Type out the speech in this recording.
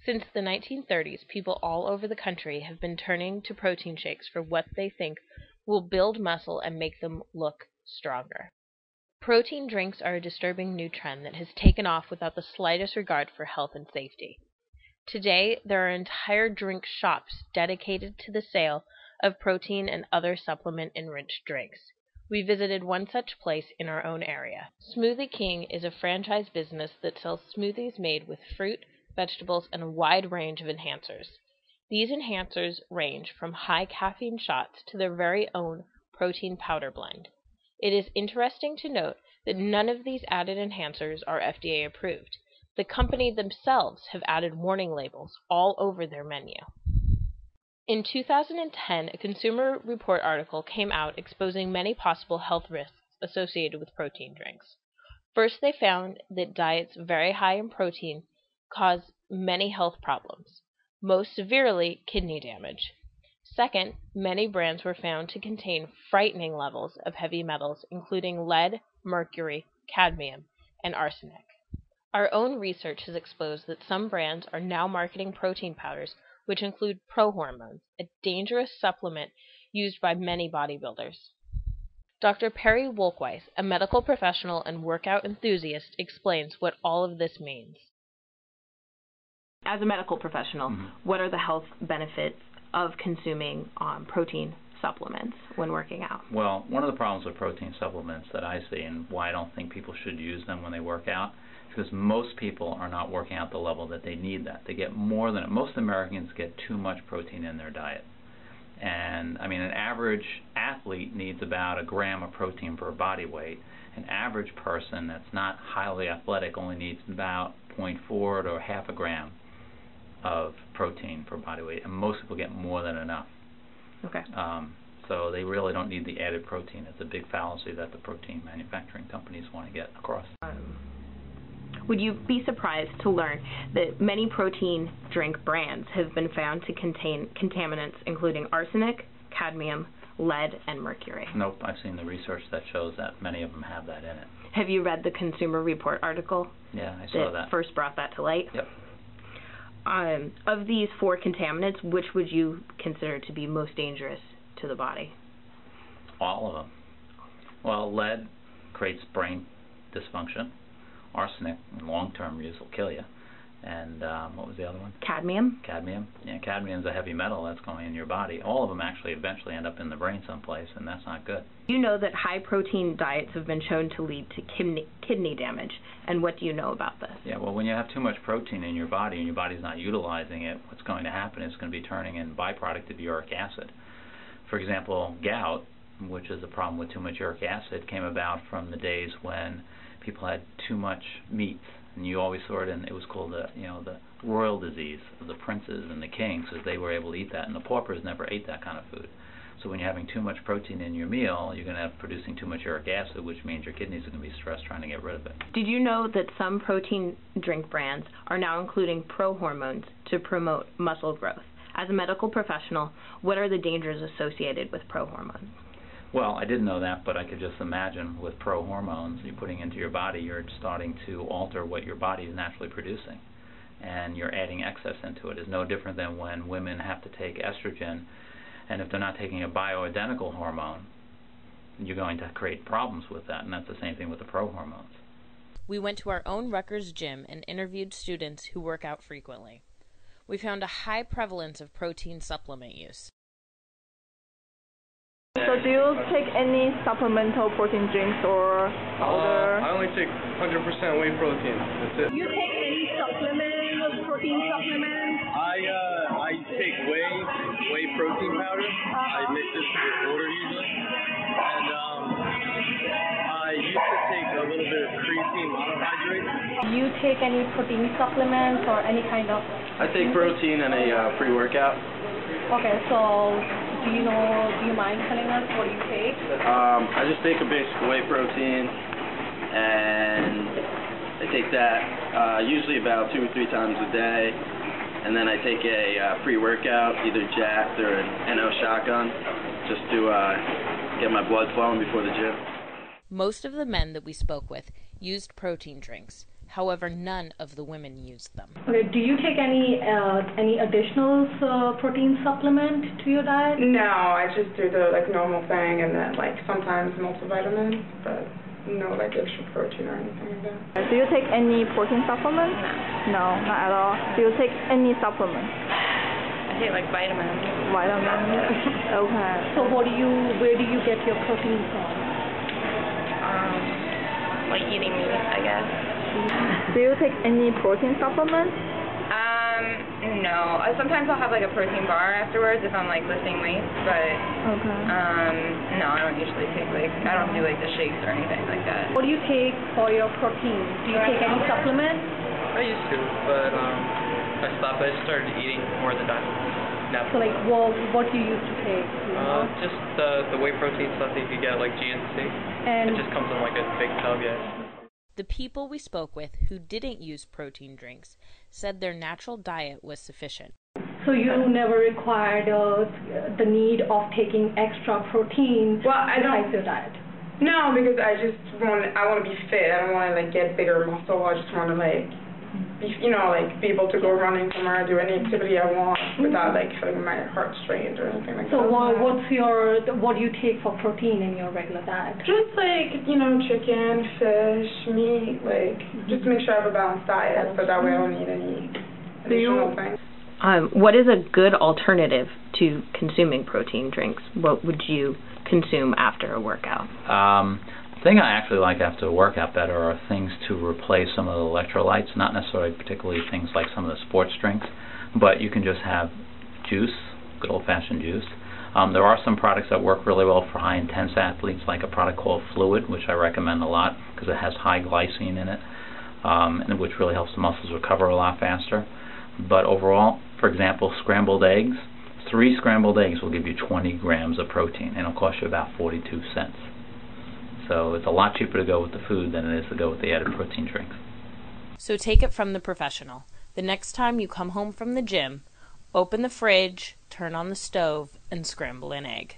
Since the 1930s, people all over the country have been turning to protein shakes for what they think will build muscle and make them look stronger. Protein drinks are a disturbing new trend that has taken off without the slightest regard for health and safety. Today, there are entire drink shops dedicated to the sale of protein and other supplement-enriched drinks. We visited one such place in our own area. Smoothie King is a franchise business that sells smoothies made with fruit, vegetables, and a wide range of enhancers. These enhancers range from high caffeine shots to their very own protein powder blend. It is interesting to note that none of these added enhancers are FDA approved. The company themselves have added warning labels all over their menu. In 2010, a Consumer Report article came out exposing many possible health risks associated with protein drinks. First, they found that diets very high in protein cause many health problems, most severely kidney damage. Second, many brands were found to contain frightening levels of heavy metals, including lead, mercury, cadmium, and arsenic. Our own research has exposed that some brands are now marketing protein powders which include prohormones, a dangerous supplement used by many bodybuilders. Dr. Perry Wolkweiss, a medical professional and workout enthusiast, explains what all of this means. As a medical professional, what are the health benefits of consuming protein supplements when working out? Well, one of the problems with protein supplements that I see, and why I don't think people should use them when they work out, because most people are not working out the level that they need that. They get more than it. Most Americans get too much protein in their diet. And, I mean, an average athlete needs about a gram of protein per body weight. An average person that's not highly athletic only needs about 0.4 to half a gram of protein per body weight. And most people get more than enough. Okay. So they really don't need the added protein. It's a big fallacy that the protein manufacturing companies want to get across. Would you be surprised to learn that many protein drink brands have been found to contain contaminants including arsenic, cadmium, lead, and mercury? Nope, I've seen the research that shows that many of them have that in it. Have you read the Consumer Report article? Yeah, I saw that. First brought that to light? Yep. Of these 4 contaminants, which would you consider to be most dangerous to the body? All of them. Well, lead creates brain dysfunction. Arsenic, in long-term use, will kill you. And what was the other one? Cadmium. Cadmium. Yeah, cadmium is a heavy metal that's going in your body. All of them actually eventually end up in the brain someplace, and that's not good. You know that high-protein diets have been shown to lead to kidney damage, and what do you know about this? Yeah, well, when you have too much protein in your body and your body's not utilizing it, what's going to happen is it's going to be turning in byproduct of uric acid. For example, gout, which is a problem with too much uric acid, came about from the days when people had too much meat, and you always saw it, and it was called the royal disease of the princes and the kings, because they were able to eat that, and the paupers never ate that kind of food. So when you're having too much protein in your meal, you're going to have producing too much uric acid, which means your kidneys are going to be stressed trying to get rid of it. Did you know that some protein drink brands are now including prohormones to promote muscle growth? As a medical professional, what are the dangers associated with prohormones? Well, I didn't know that, but I could just imagine with prohormones you're putting into your body, you're starting to alter what your body is naturally producing, and you're adding excess into it. It's no different than when women have to take estrogen, and if they're not taking a bioidentical hormone, you're going to create problems with that, and that's the same thing with the prohormones. We went to our own Rutgers gym and interviewed students who work out frequently. We found a high prevalence of protein supplement use. So do you take any supplemental protein drinks or powder? I only take 100% whey protein. That's it. Do you take any protein supplements? I take whey protein powder. I mix this with water usually. And I used to take a little bit of creatine monohydrate. Do you take any protein supplements or any kind of? I take protein and a pre-workout. Okay, so do you mind telling us what you take? I just take a basic whey protein, and I take that usually about 2 or 3 times a day, and then I take a pre-workout, either Jacked or an NO shotgun, just to get my blood flowing before the gym. Most of the men that we spoke with used protein drinks. However, none of the women used them. Okay, do you take any additional protein supplement to your diet? No, I just do the normal thing, and then sometimes multivitamin, but no extra protein or anything like that. Do you take any protein supplement? No, not at all. Do you take any supplement? I take vitamins. Vitamins. Okay. So where do you get your protein from? Eating meat, I guess. Do you take any protein supplement? No. Sometimes I'll have a protein bar afterwards if I'm lifting weights, but Okay. no, I don't usually take I don't do the shakes or anything like that. What do you take for your protein? Do you take any supplement? I used to, but I stopped. I just started eating more of the diet. So what do you used to take? Just the whey protein stuff that you could get GNC. And it just comes in a big tub, yeah. The people we spoke with who didn't use protein drinks said their natural diet was sufficient. So you never required the need of taking extra protein besides your diet? No, because I want to be fit. I don't want to get bigger muscle. I just want to be able to go running somewhere, do any activity I want without having my heart strained or anything like that. So what do you take for protein in your regular diet? Just chicken, fish, meat, just make sure I have a balanced diet, so that way I don't need any additional things. What is a good alternative to consuming protein drinks? What would you consume after a workout? The thing I actually like after a workout better are things to replace some of the electrolytes, not necessarily particularly things like some of the sports drinks, but you can just have juice, good old-fashioned juice. There are some products that work really well for high-intense athletes, like a product called Fluid, which I recommend a lot because it has high glycine in it, and which really helps the muscles recover a lot faster. But overall, for example, scrambled eggs, 3 scrambled eggs will give you 20 grams of protein, and it'll cost you about 42 cents. So it's a lot cheaper to go with the food than it is to go with the added protein drinks. So take it from the professional. The next time you come home from the gym, open the fridge, turn on the stove, and scramble an egg.